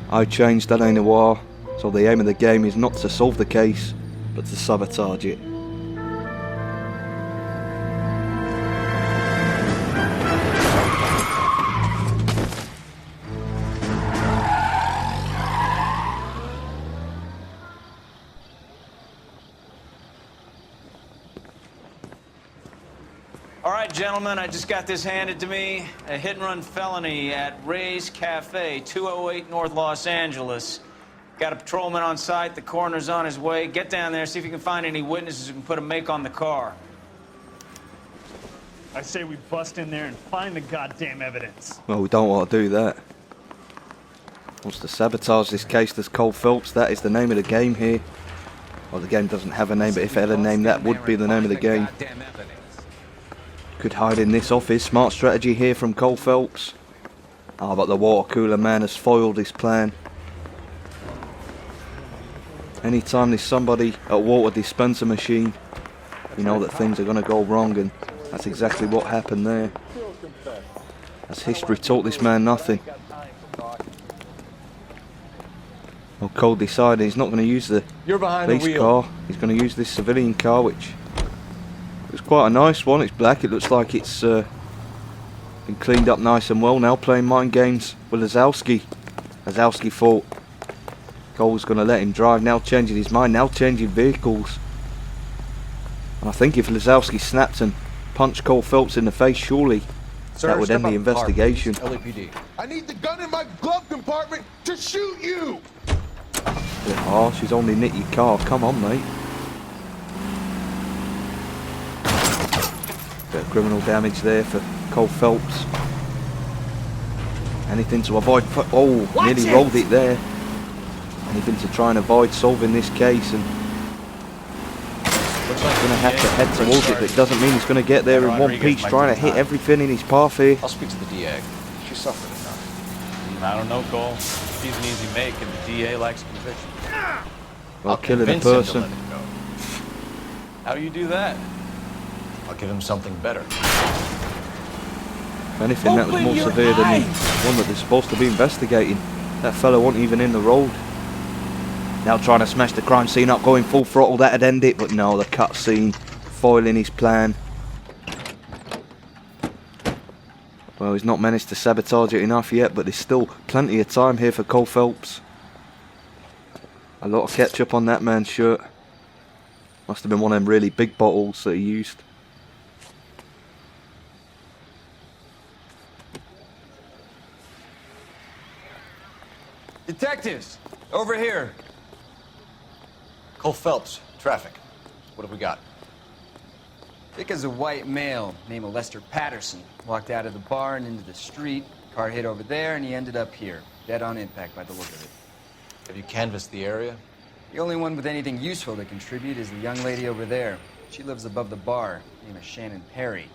I changed, that ain't Noire, so the aim of the game is not to solve the case, but to sabotage it. All right, gentlemen, I just got this handed to me. A hit-and-run felony at Ray's Cafe, 208 North Los Angeles. Got a patrolman on site. The coroner's on his way. Get down there, see if you can find any witnesses who can put a make on the car. I say we bust in there and find the goddamn evidence. Well, we don't want to do that. Wants to sabotage this case, there's Cole Phelps. That is the name of the game here. Well, the game doesn't have a name, but if it had a name, that would be the name of the game. Could hide in this office. Smart strategy here from Cole Phelps. Ah, but the water cooler man has foiled his plan. Anytime there's somebody at a water dispenser machine, you know that things are going to go wrong, and that's exactly what happened there. As history taught this man nothing. Well, Cole decided he's not going to use the police car. He's going to use this civilian car, which it's quite a nice one. It's black. It looks like it's been cleaned up nice and well. Now playing mind games with Lazowski. Lazowski thought Cole's going to let him drive. Now changing his mind. Now changing vehicles. And I think if Lazowski snapped and punched Cole Phelps in the face, surely that would end the investigation. LAPD. I need the gun in my glove compartment to shoot you. Bit harsh. He's only nicked your car. Come on, mate. Bit of criminal damage there for Cole Phelps. Anything to avoid. Oh, nearly rolled it there. Anything to try and avoid solving this case, and looks like he's going to have to head towards it, but it doesn't mean he's going to get there in one piece, trying to hit everything in his path here. I'll speak to the DA. She suffered enough. I don't know, Cole. She's an easy make, and the DA likes conviction. Well, killing a person. How do you do that? I'll give him something better. If anything, that was more severe than the one that they're supposed to be investigating. That fella wasn't even in the road. Now trying to smash the crime scene up, going full throttle, that'd end it, but no, the cutscene foiling his plan. Well, he's not managed to sabotage it enough yet, but there's still plenty of time here for Cole Phelps. A lot of ketchup on that man's shirt. Must have been one of them really big bottles that he used. Detectives, over here. Cole Phelps, traffic. What have we got? Thick as a white male named Lester Patterson. Walked out of the bar and into the street. Car hit over there and he ended up here. Dead on impact by the look of it. Have you canvassed the area? The only one with anything useful to contribute is the young lady over there. She lives above the bar. Name is Shannon Perry.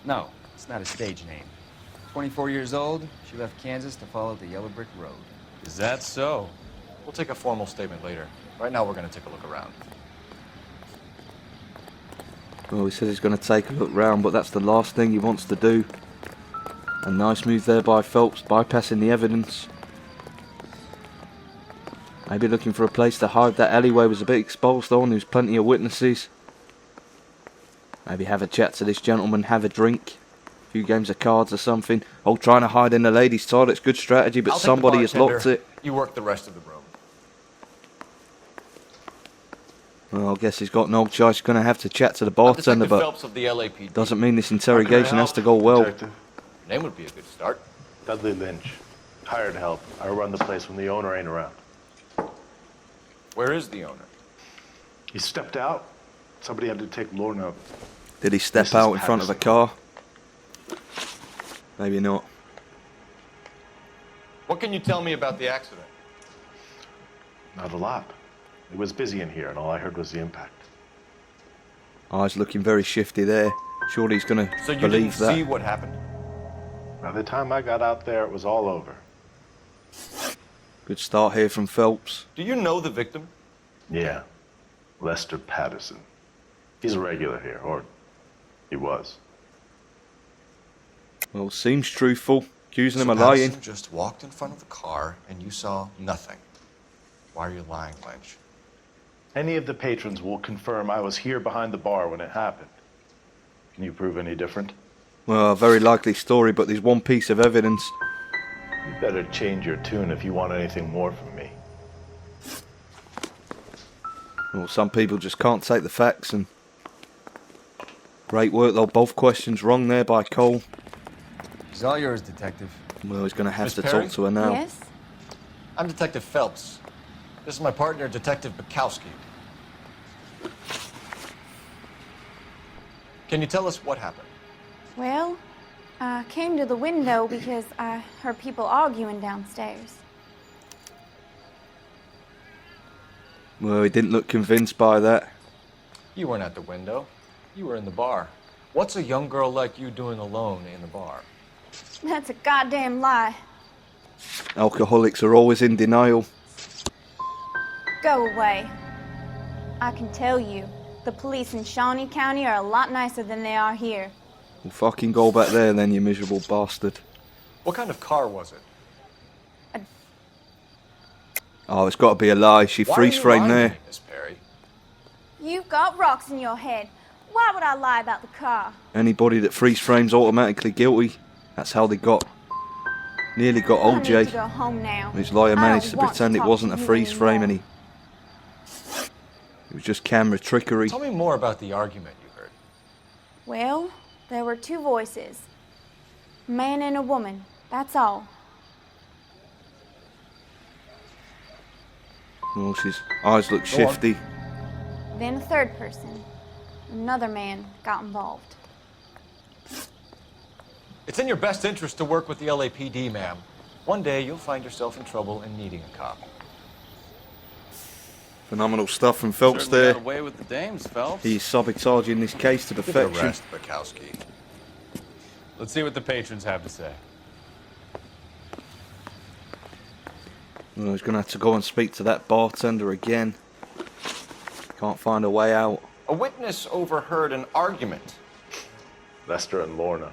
No, it's not a stage name. 24 years old, she left Kansas to follow the Yellow Brick Road. Is that so? We'll take a formal statement later. Right now, we're going to take a look around. Well, he says he's going to take a look round, but that's the last thing he wants to do. A nice move there by Phelps, bypassing the evidence. Maybe looking for a place to hide. That alleyway was a bit exposed though, and there was plenty of witnesses. Maybe have a chat to this gentleman, have a drink. A few games of cards or something. Oh, trying to hide in the ladies' toilet's good strategy, but somebody has locked it. You work the rest of the room. Well, I guess he's got no choice. He's going to have to chat to the bartender, but Phelps of the LAPD. doesn't mean this interrogation has to go well. Your name would be a good start. Dudley Lynch. Hired help. I run the place when the owner ain't around. Where is the owner? He stepped out. Somebody had to take Lorna. Did he step out in front of a car? Maybe not. What can you tell me about the accident? Not a lot. It was busy in here, and all I heard was the impact. Eyes looking very shifty there. Surely he's going to So you believe didn't that. see what happened? By the time I got out there, it was all over. Good start here from Phelps. Do you know the victim? Yeah. Lester Patterson. He's a regular here, or he was. Well, seems truthful. accusing him So of lying. Patterson just walked in front of the car and you saw nothing. Why are you lying, Lynch? Any of the patrons will confirm I was here behind the bar when it happened. Can you prove any different? Well, a very likely story, but there's one piece of evidence. You better change your tune if you want anything more from me. Well, some people just can't take the facts, and great work though. Both questions wrong there by Cole. It's all yours, Detective. Well, he's going to have Miss to Perry? talk to her now. Yes? I'm Detective Phelps. This is my partner, Detective Bukowski. Can you tell us what happened? Well, I came to the window because I heard people arguing downstairs. Well, he didn't look convinced by that. You weren't at the window. You were in the bar. What's a young girl like you doing alone in the bar? That's a goddamn lie. Alcoholics are always in denial. Go away. I can tell you, the police in Shawnee County are a lot nicer than they are here. Well, fucking go back there then, you miserable bastard. What kind of car was it? Oh, it's got to be a lie. She Why are freeze you framed lying to there. me, Miss Perry? You've got rocks in your head. Why would I lie about the car? Anybody that freeze frames automatically guilty. That's how they nearly got I need to OJ. go home now. His lawyer I don't managed to want pretend it talk wasn't to a you freeze frame, anymore. and it was just camera trickery. Tell me more about the argument you heard. Well, there were two voices. A man and a woman, that's all. Well, his eyes look Go on. shifty. Then a third person. Another man got involved. It's in your best interest to work with the LAPD, ma'am. One day you'll find yourself in trouble and needing a cop. Phenomenal stuff from Phelps Certainly there. got away with the dames, Phelps. He's sabotaging this case to Give it a perfection. rest, Bukowski. Let's see what the patrons have to say. Well, he's going to have to go and speak to that bartender again. Can't find a way out. A witness overheard an argument. Lester and Lorna.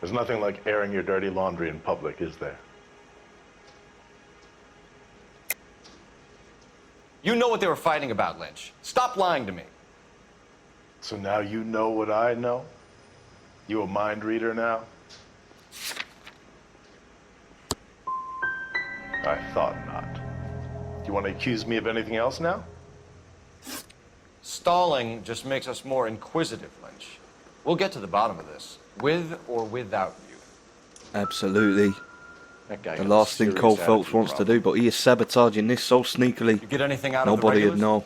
There's nothing like airing your dirty laundry in public, is there? You know what they were fighting about, Lynch. Stop lying to me. So now you know what I know? You a mind reader now? I thought not. Do you want to accuse me of anything else now? Stalling just makes us more inquisitive, Lynch. We'll get to the bottom of this, with or without you. Absolutely. That guy The got a last thing serious Cole Phelps attitude wants to problem. do, but he is sabotaging this so sneakily. You get anything out of the Nobody would regulars? know.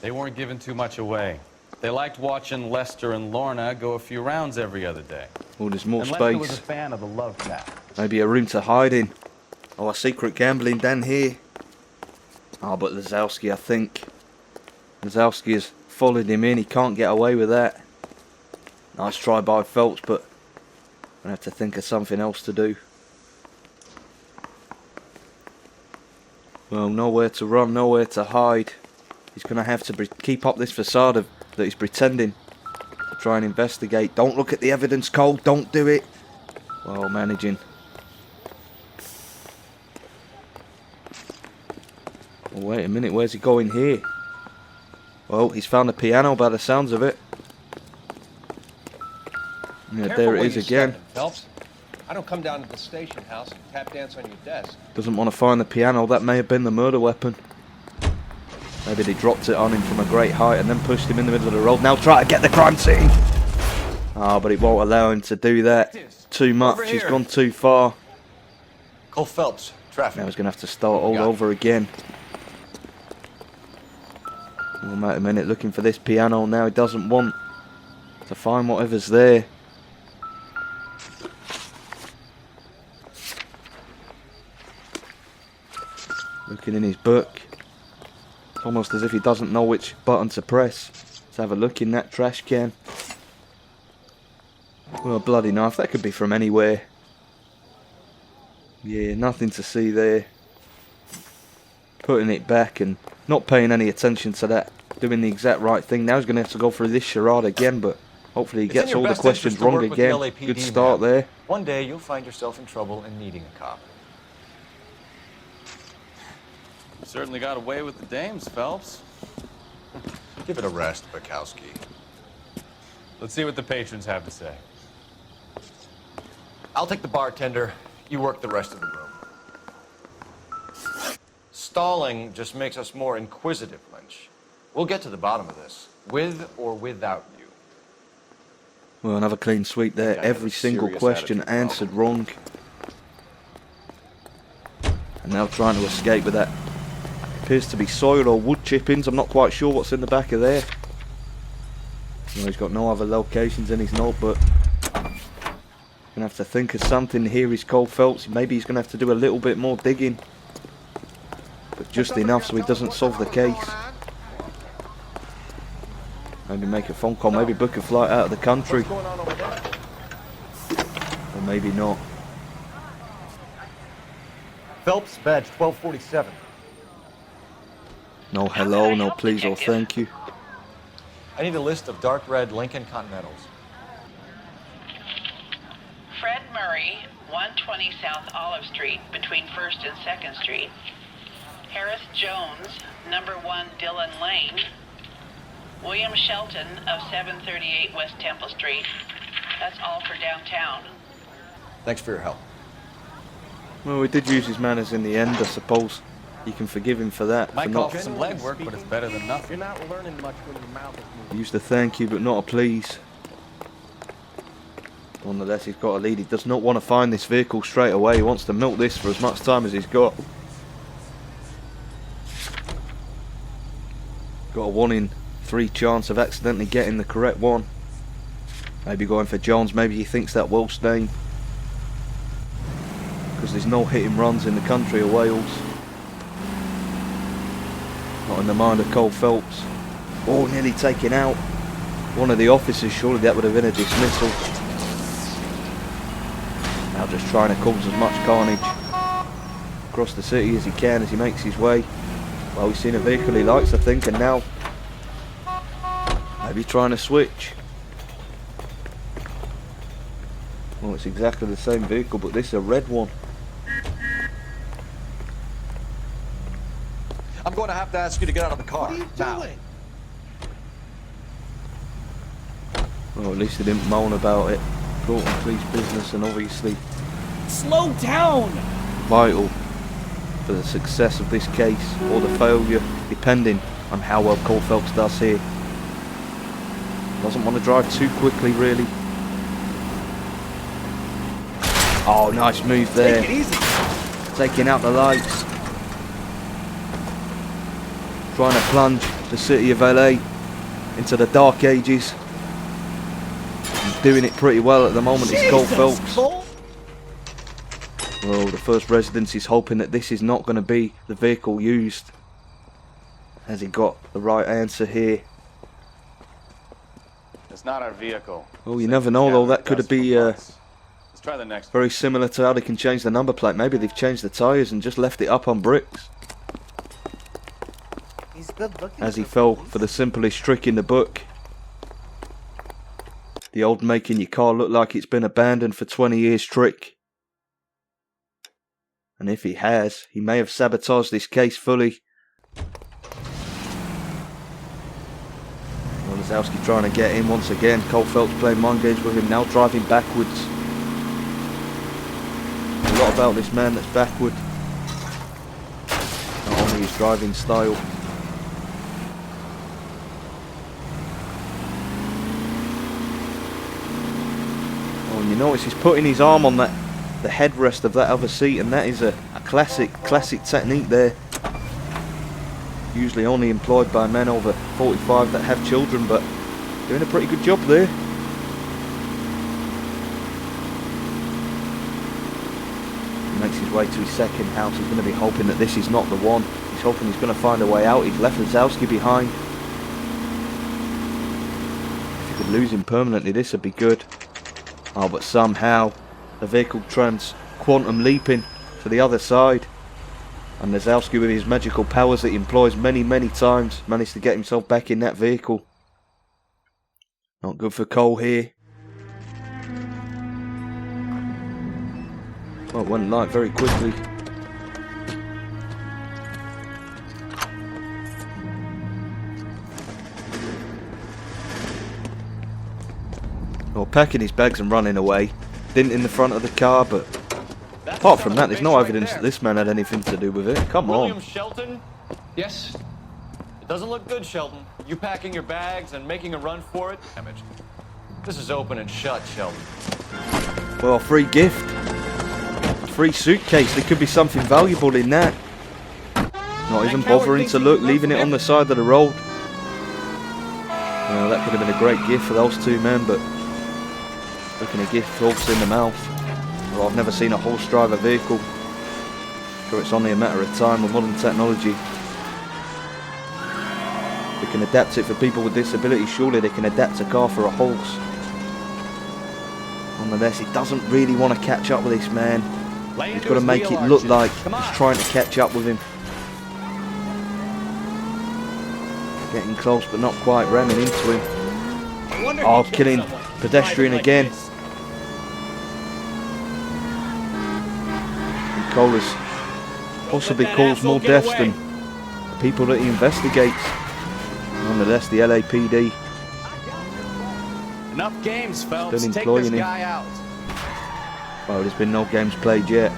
They weren't giving too much away. They liked watching Lester and Lorna go a few rounds every other day. Oh, there's more And Lester was a space. fan of the love tap. Maybe a room to hide in. Oh, a secret gambling den here. Oh, but Lazowski, I think. Lazowski has followed him in. He can't get away with that. Nice try by Phelps, but I'm going to have to think of something else to do. Well, nowhere to run, nowhere to hide. He's going to have to keep up this facade of that he's pretending to try and investigate. Don't look at the evidence, Cole. Don't do it. Well, managing. Oh, wait a minute. Where's he going here? Well, he's found a piano by the sounds of it. Yeah, Careful there it where is you're again. stepping, Phelps. I don't come down to the station house and tap dance on your desk. Doesn't want to find the piano. That may have been the murder weapon. Maybe they dropped it on him from a great height and then pushed him in the middle of the road. Now try to get the crime scene. Ah, but it won't allow him to do that. Too much. Over He's here. gone too far. Cole Phelps, traffic. Now he's going to have to start all Got it. over again. Well, wait a minute. Looking for this piano now. He doesn't want to find whatever's there. Looking in his book. Almost as if he doesn't know which button to press. Let's have a look in that trash can. Well, a bloody knife. That could be from anywhere. Yeah, nothing to see there. Putting it back and not paying any attention to that. Doing the exact right thing. Now he's going to have to go through this charade again, but hopefully he It's in gets your all the best questions interest to wrong work with the again. LAPD, Good start ma'am. there. One day you'll find yourself in trouble and needing a cop. You certainly got away with the dames, Phelps. Give it a rest, Bukowski. Let's see what the patrons have to say. I'll take the bartender. You work the rest of the room. Stalling just makes us more inquisitive, Lynch. We'll get to the bottom of this, with or without you. Well, another clean sweep there. Every single question answered wrong. And now trying to escape with that. Appears to be soil or wood chippings. I'm not quite sure what's in the back of there. Well, he's got no other locations in his notebook. Gonna have to think of something here. He's Cole Phelps. Maybe he's gonna have to do a little bit more digging, but just enough so he doesn't solve the case. Maybe make a phone call. Maybe book a flight out of the country, or maybe not. Phelps, badge 1247. No hello, no please or thank you. I need a list of dark red Lincoln Continentals. Fred Murray, 120 South Olive Street, between 1st and 2nd Street. Harris Jones, number 1 Dillon Lane. William Shelton of 738 West Temple Street. That's all for downtown. Thanks for your help. Well, we did use his manners in the end, I suppose. You can forgive him for that. Might For call not for some legwork, but it's better than nothing. You're not learning much when your mouth is moving. used a thank you, but not a please. Nonetheless, he's got a lead. He does not want to find this vehicle straight away. He wants to milk this for as much time as he's got. Got a 1 in 3 chance of accidentally getting the correct one. Maybe going for Jones. Maybe he thinks that Welsh name, because there's no hit and runs in the country of Wales. Not in the mind of Cole Phelps. Oh, nearly taken out. One of the officers. Surely that would have been a dismissal. Now just trying to cause as much carnage across the city as he can as he makes his way. Well, he's seen a vehicle he likes, I think, and now maybe trying to switch. Well, it's exactly the same vehicle, but this is a red one. I'm going to have to ask you to get out of the car. What are you doing? Well, at least he didn't moan about it. Important police business, and obviously Slow down! vital for the success of this case, or the failure, depending on how well Cole Phelps does here. Doesn't want to drive too quickly, really. Oh, nice move there. Take it easy. Taking out the lights. Trying to plunge the city of LA into the dark ages. And doing it pretty well at the moment is Cole Phelps. Cole? Well, the first residence is hoping that this is not going to be the vehicle used. Has he got the right answer here? It's not our vehicle. Oh, you never know though, that could be Let's try the next. very similar to how they can change the number plate. Maybe they've changed the tyres and just left it up on bricks. He's good looking. As he fell for the simplest trick in the book. The old making your car look like it's been abandoned for 20 years trick. And if he has, he may have sabotaged this case fully. Wazowski trying to get in once again. Cole Phelps playing mind games with him, now driving backwards. A lot about this man that's backward. Not only his driving style. Oh, and you notice he's putting his arm on the headrest of that other seat, and that is a classic technique there. Usually only employed by men over 45 that have children, but doing a pretty good job there. He makes his way to his second house. He's going to be hoping that this is not the one. He's hoping he's going to find a way out. He's left Wazowski behind. If he could lose him permanently, this would be good. Oh, but somehow the vehicle quantum leaping to the other side. And Wazowski, with his magical powers that he employs many times, managed to get himself back in that vehicle. Not good for Cole here. Oh, it went light very quickly. Well, packing his bags and running away. Didn't in the front of the car, but apart from that, there's no evidence that this man had anything to do with it. Come William on. Shelton? Yes? It doesn't look good, Shelton. You packing your bags and making a run for it? Damage. This is open and shut, Shelton. Well, free gift. Free suitcase. There could be something valuable in that. Not even bothering to look, leaving it on the side of the road. Well, that could have been a great gift for those two men, but looking a gift horse in the mouth. Well, I've never seen a horse drive a vehicle. Sure, it's only a matter of time with modern technology. They can adapt it for people with disabilities. Surely they can adapt a car for a horse. Nonetheless, he doesn't really want to catch up with this man. He's got to make it look like he's trying to catch up with him. Getting close, but not quite, ramming into him. Oh, killing pedestrian again. And Cole has possibly caused more deaths than the people that he investigates. Nonetheless, the LAPD Enough games, Phelps. still Take employing this him. guy out. Well, there's been no games played yet.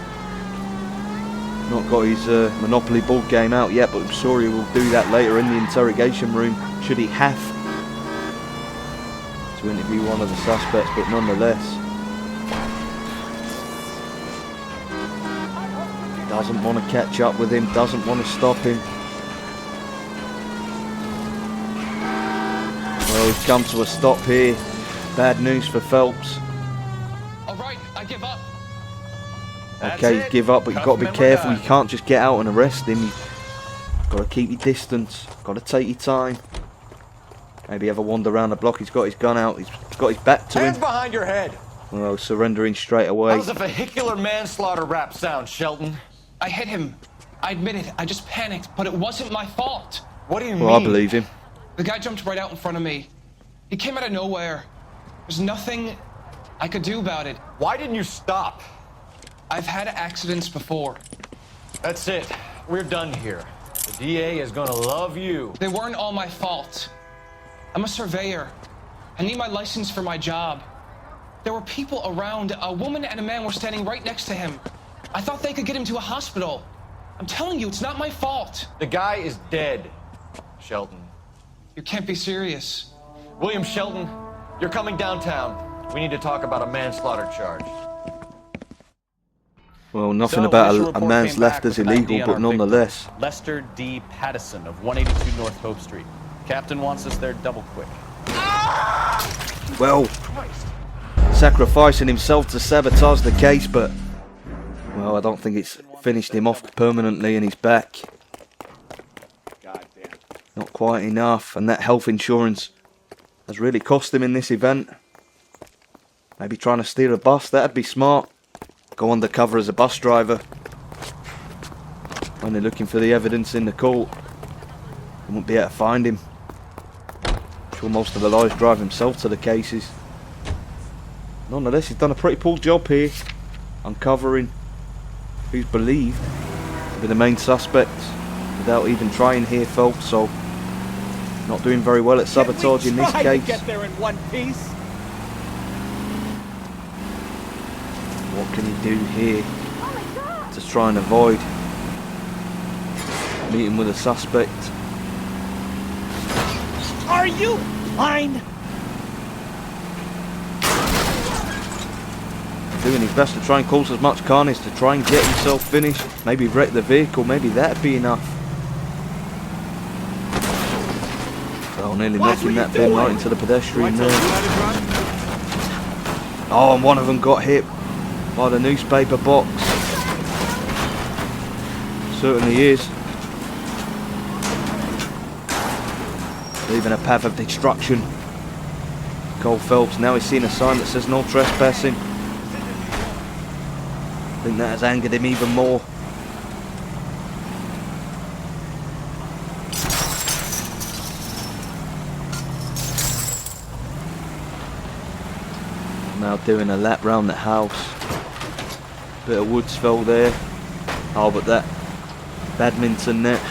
Not got his Monopoly board game out yet, but I'm sure he will do that later in the interrogation room, should he have to interview one of the suspects, but nonetheless. Doesn't want to catch up with him, doesn't want to stop him. Well, he's come to a stop here. Bad news for Phelps. All right, I give up. Okay, give up, but you've got to be careful. You can't just get out and arrest him. You've got to keep your distance. Got to take your time. Maybe have a wander around the block. He's got his gun out. He's got his back to Hands him. behind your head. Well, surrendering straight away. How does a vehicular manslaughter rap sound, Shelton? I hit him. I admit it. I just panicked, but it wasn't my fault. What do you mean? Well, I believe him. The guy jumped right out in front of me. He came out of nowhere. There's nothing I could do about it. Why didn't you stop? I've had accidents before. That's it. We're done here. The DA is gonna love you. They weren't all my fault. I'm a surveyor. I need my license for my job. There were people around. A woman and a man were standing right next to him. I thought they could get him to a hospital. I'm telling you, it's not my fault. The guy is dead, Shelton. You can't be serious. William Shelton, you're coming downtown. We need to talk about a manslaughter charge. Well, nothing So, about initial a report man's came left back as with an ID illegal, on but our nonetheless. victim, Lester D. Pattison of 182 North Hope Street. Captain wants us there double quick. Well, sacrificing himself to sabotage the case, but well, I don't think it's finished him off permanently in his back. Not quite enough, and that health insurance has really cost him in this event. Maybe trying to steal a bus, that'd be smart. Go undercover as a bus driver. When they're looking for the evidence in the court, they won't be able to find him. I'm sure most of the lawyers drive himself to the cases. Nonetheless, he's done a pretty poor job here, uncovering who's believed to be the main suspect without even trying here, folks. So, not doing very well at sabotage in this case. Get there in one piece. What can he do here to try and avoid meeting with a suspect? Are you blind? Doing his best to try and cause as much carnage to try and get himself finished. Maybe wreck the vehicle, maybe that'd be enough. Oh, nearly knocking that bin right into the pedestrian there. Oh, and one of them got hit by the newspaper box. Certainly is. Leaving a path of destruction. Cole Phelps, now he's seen a sign that says no trespassing. I think that has angered him even more. Now doing a lap round the house. Bit of woods fell there. Oh, but that badminton net,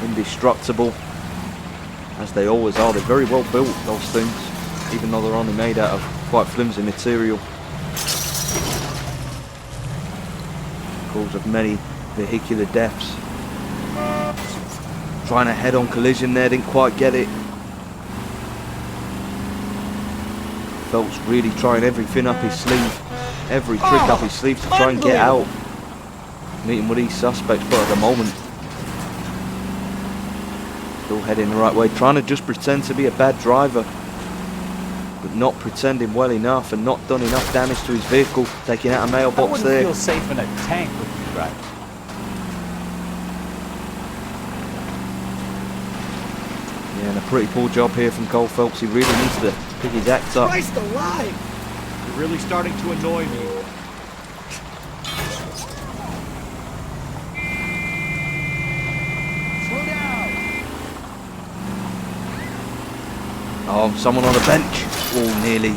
indestructible, as they always are. They're very well built, those things, even though they're only made out of quite flimsy material. Cause of many vehicular deaths. Trying a head-on collision there, didn't quite get it. Phelps really trying everything up his sleeve, every trick up his sleeve to try and get out. Meeting with these suspects, but at the moment, still heading the right way, trying to just pretend to be a bad driver, but not pretending well enough and not done enough damage to his vehicle, taking out a mailbox there. I wouldn't feel safe in a tank with you driving. Yeah, and a pretty poor job here from Cole Phelps. He really needs to pick his act up. Christ alive! You're really starting to annoy me. Slow down! Oh, someone on the bench. Oh, nearly.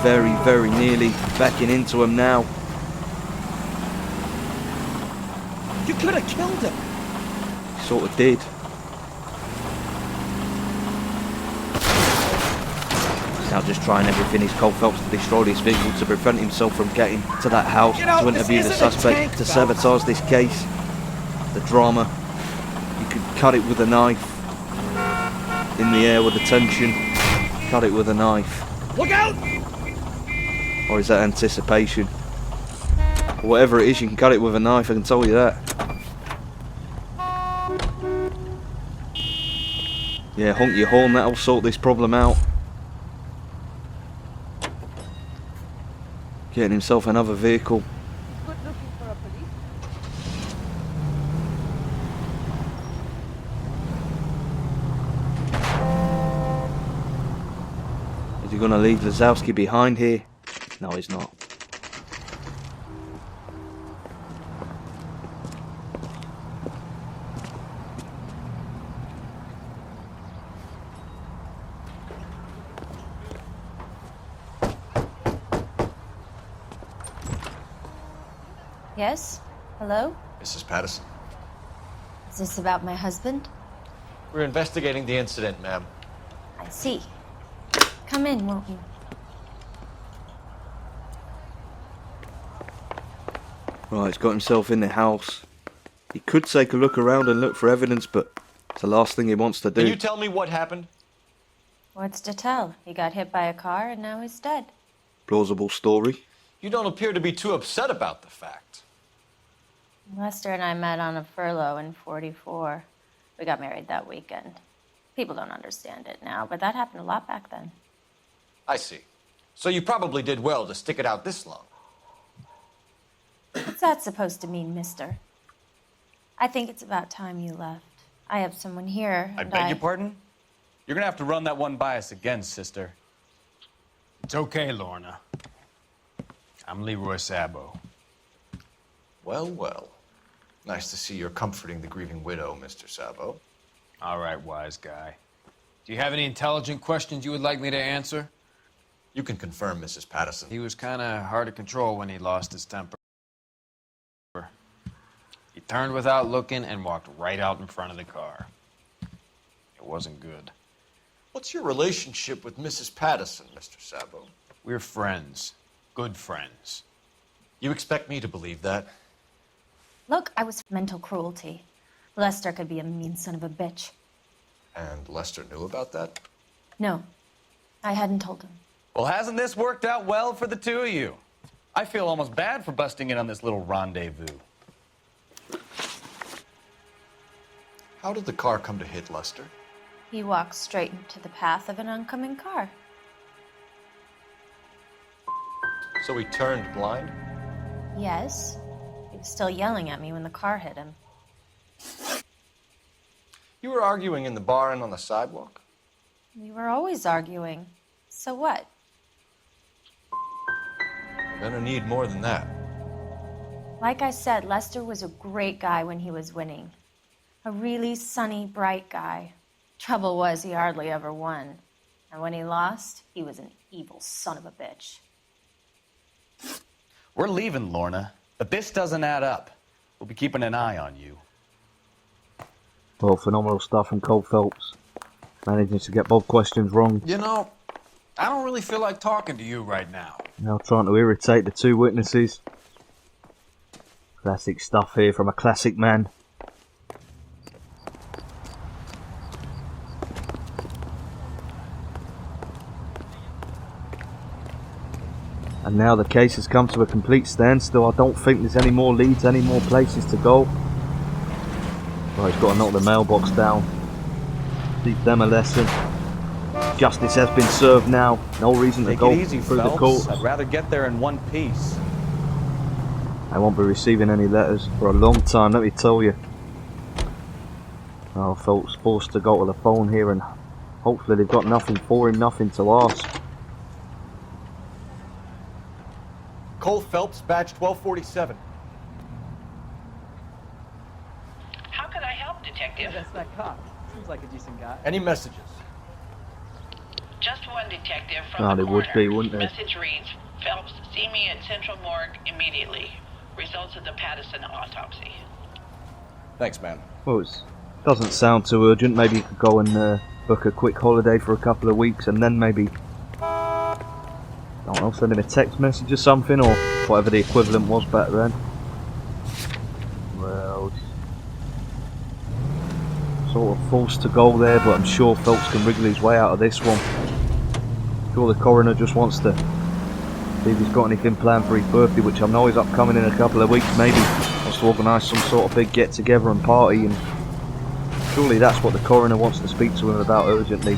Very, very nearly backing into him now. You could have killed him! Sort of did. Now just trying everything he's Cole Phelps to destroy this vehicle to prevent himself from getting to that house to interview the suspect, to sabotage this case. The drama. You could cut it with a knife. In the air with the tension. Cut it with a knife. Look out! Or is that anticipation? Whatever it is, you can cut it with a knife, I can tell you that. Yeah, honk your horn, that'll sort this problem out. Getting himself another vehicle. Is he going to leave Lazowski behind here? No, he's not. Yes? Hello? Mrs. Patterson. Is this about my husband? We're investigating the incident, ma'am. I see. Come in, won't you? Right, he's got himself in the house. He could take a look around and look for evidence, but it's the last thing he wants to do. Can you tell me what happened? What's to tell? He got hit by a car and now he's dead. Plausible story. You don't appear to be too upset about the fact. Lester and I met on a furlough in '44. We got married that weekend. People don't understand it now, but that happened a lot back then. I see. So you probably did well to stick it out this long. What's that supposed to mean, mister? I think it's about time you left. I have someone here, I beg your pardon? You're gonna have to run that one by us again, sister. It's okay, Lorna. I'm Leroy Sabo. Well, well. Nice to see you're comforting the grieving widow, Mr. Sabo. All right, wise guy. Do you have any intelligent questions you would like me to answer? You can confirm, Mrs. Patterson. He was kind of hard to control when he lost his temper. He turned without looking and walked right out in front of the car. It wasn't good. What's your relationship with Mrs. Patterson, Mr. Sabo? We're friends. Good friends. You expect me to believe that? Look, I was mental cruelty. Lester could be a mean son of a bitch. And Lester knew about that? No, I hadn't told him. Well, hasn't this worked out well for the two of you? I feel almost bad for busting in on this little rendezvous. How did the car come to hit Lester? He walked straight into the path of an oncoming car. So he turned blind? Yes. He was still yelling at me when the car hit him. You were arguing in the bar and on the sidewalk? We were always arguing. So what? We're gonna need more than that. Like I said, Lester was a great guy when he was winning. A really sunny, bright guy. Trouble was, he hardly ever won. And when he lost, he was an evil son of a bitch. We're leaving, Lorna, but this doesn't add up. We'll be keeping an eye on you. Well, phenomenal stuff from Cole Phelps. Managing to get both questions wrong. You know, I don't really feel like talking to you right now. Now trying to irritate the two witnesses. Classic stuff here from a classic man. And now the case has come to a complete standstill. I don't think there's any more leads, any more places to go. Well, he's got to knock the mailbox down. Teach them a lesson. Justice has been served now. No reason to go through the courts. I'd rather get there in one piece. I won't be receiving any letters for a long time, let me tell you. Oh, Phelps forced to go to the phone here, and hopefully they've got nothing for him, nothing to ask. Cole Phelps, badge 1247. How could I help, Detective? That's that cop. Seems like a decent guy. Any messages? Just one detective from Oh, the they corner. would be, wouldn't they? Message reads, Phelps, see me at Central Morgue immediately. Results of the Pattison autopsy. Thanks, man. Well, it doesn't sound too urgent. Maybe you could go and book a quick holiday for a couple of weeks, and then maybe, I don't know, send him a text message or something, or whatever the equivalent was back then. Well, sort of forced to go there, but I'm sure Phelps can wriggle his way out of this one. Sure, the coroner just wants to see if he's got anything planned for his birthday, which I know is upcoming in a couple of weeks. Maybe wants to organise some sort of big get-together and party, and surely that's what the coroner wants to speak to him about urgently.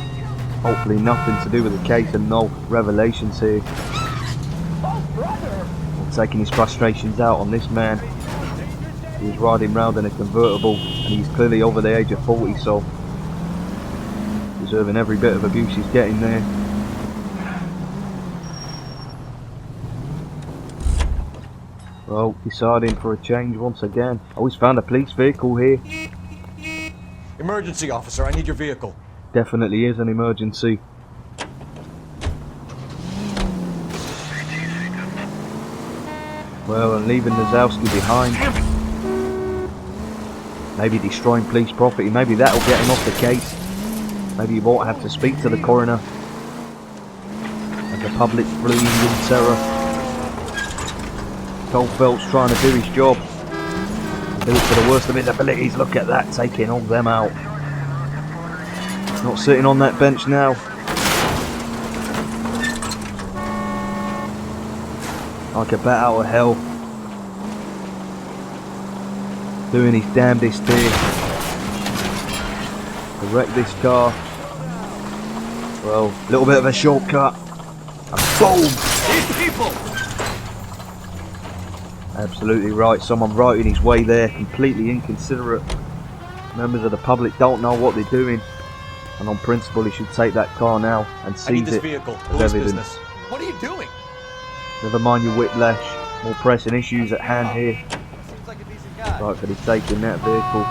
Hopefully nothing to do with the case and no revelations here. Taking his frustrations out on this man. He was riding round in a convertible, and he's clearly over the age of 40, so deserving every bit of abuse he's getting there. Well, deciding for a change once again. Oh, he's found a police vehicle here. Emergency officer, I need your vehicle. Definitely is an emergency. Well, and leaving Nazowski behind. Maybe destroying police property. Maybe that'll get him off the case. Maybe he won't have to speak to the coroner. And the public fleeing in terror. Cole Phelps trying to do his job. Do it to the worst of his abilities. Look at that, taking all them out. Not sitting on that bench now. Like a bat out of hell. Doing his damnedest here to wreck this car. Well, a little bit of a shortcut. And boom! These people! Absolutely right. Someone right in his way there. Completely inconsiderate. Members of the public don't know what they're doing. And on principle, he should take that car now and seize it as evidence. What are you doing? Never mind your whiplash. More pressing issues at hand here. Seems like a decent guy. Right, but he's taking that vehicle.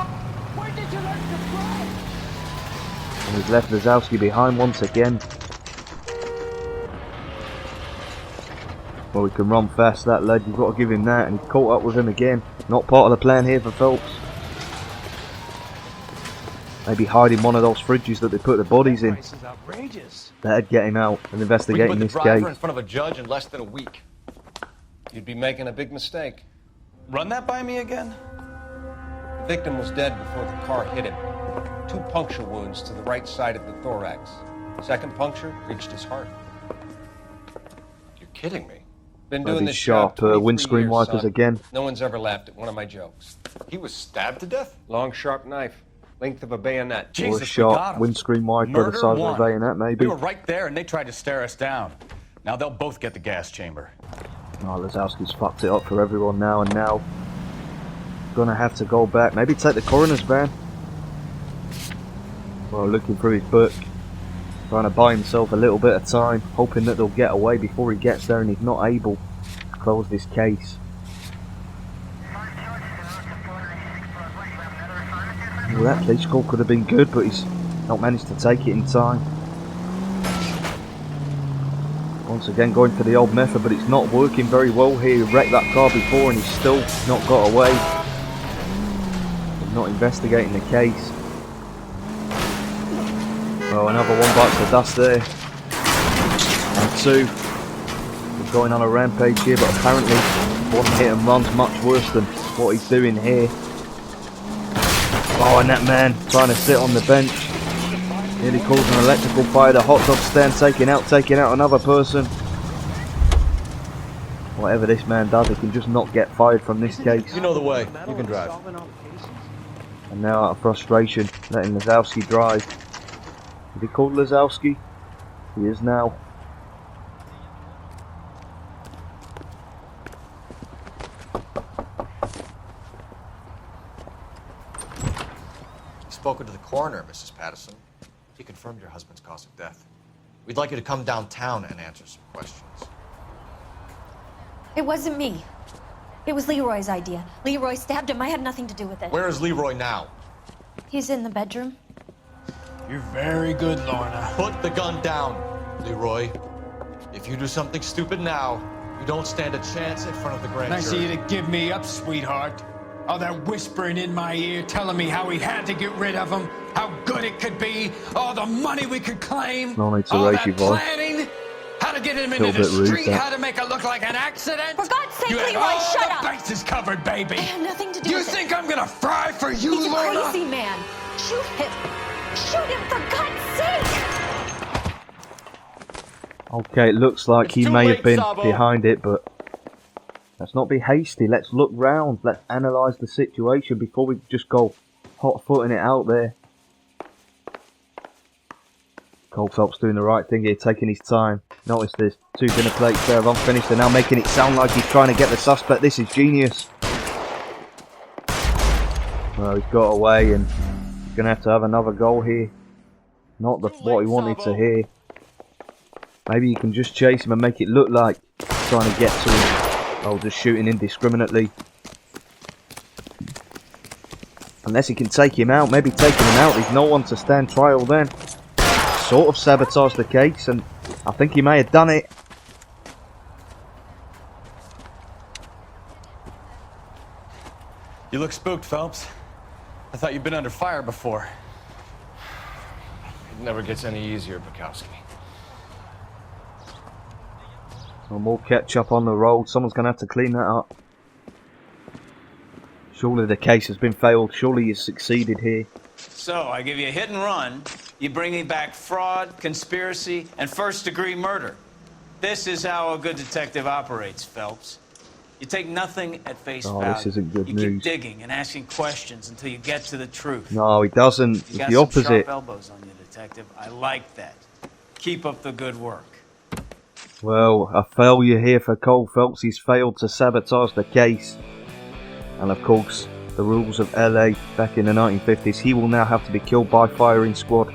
Where did you learn to drive? And he's left Nazowski behind once again. Well, we can run fast, that lad. You've got to give him that. And he's caught up with him again. Not part of the plan here for Phelps. Maybe hiding one of those fridges that they put the bodies in. This is outrageous. That'd get him out and We investigating put the this driver case. in front of a judge in less than a week. You'd be making a big mistake. Run that by me again? The victim was dead before the car hit him. 2 puncture wounds to the right side of the thorax. Second puncture reached his heart. You're kidding me. Been Well, doing these this job sharp 23 windscreen years, wipers son. again. No one's ever laughed at one of my jokes. He was stabbed to death? Long, sharp knife. Length of a bayonet. Or a Jesus, we sharp got him. windscreen wiper the Murder size of one. a bayonet, maybe. We were right there and they tried to stare us down. Now they'll both get the gas chamber. Oh, Lazowski's fucked it up for everyone now, and now gonna have to go back. Maybe take the coroner's van. Well, looking through his book, trying to buy himself a little bit of time, hoping that they'll get away before he gets there and he's not able to close this case. Well, that police call could have been good, but he's not managed to take it in time. Once again going for the old method, but it's not working very well here. He wrecked that car before and he's still not got away. He's not investigating the case. Well, another one bites the dust there. And two. We're going on a rampage here, but apparently one hit and run's much worse than what he's doing here. Oh, and that man trying to sit on the bench. Nearly caused an electrical fire. The hot dog stand taking out another person. Whatever this man does, he can just not get fired from this case. You know the way. You can drive. And now out of frustration, letting Lazowski drive. Is he called Lazowski? He is now. Spoken to the coroner, Mrs. Patterson. He confirmed your husband's cause of death. We'd like you to come downtown and answer some questions. It wasn't me. It was Leroy's idea. Leroy stabbed him. I had nothing to do with it. Where is Leroy now? He's in the bedroom. You're very good, Lorna. Put the gun down, Leroy. If you do something stupid now, you don't stand a chance in front of the grand Nice of jury. you to give me up, sweetheart. All that whispering in my ear telling me how we had to get rid of him, how good it could be, all the money we could claim, No need to all raise that your voice. planning, how to get him Feel into a the bit rude, street, that. how to make it look like an accident. For God's sake, You had Leroy, all shut the up! bases covered, baby. I have nothing to do You with think it. I'm gonna fry for you, He's a Lorna? crazy man. Shoot him. Shoot him, for God's sake! Okay, it looks like he too may late, have been Sabo. behind it, but let's not be hasty. Let's look round. Let's analyse the situation before we just go hot-footing it out there. Cole Phelps doing the right thing here, taking his time. Notice there's two dinner plates there of unfinished. They're now making it sound like he's trying to get the suspect. This is genius. Well, he's got away and he's going to have another goal here. Not what he wanted to hear. Maybe you can just chase him and make it look like he's trying to get to him. Oh, just shooting indiscriminately. Unless he can take him out. Maybe taking him out, there's no one to stand trial then. Sort of sabotage the case, and I think he may have done it. You look spooked, Phelps. I thought you'd been under fire before. It never gets any easier, Bukowski. Some more ketchup on the road. Someone's going to have to clean that up. Surely the case has been failed. Surely you succeeded here. So, I give you a hit and run. You bring me back fraud, conspiracy, and first-degree murder. This is how a good detective operates, Phelps. You take nothing at face value. This isn't good you news. keep digging and asking questions until you get to the truth. No, he doesn't. You It's got the some opposite. sharp elbows on you, detective. I like that. Keep up the good work. Well, a failure here for Cole Phelps. He's failed to sabotage the case. And of course, the rules of LA back in the 1950s, he will now have to be killed by firing squad.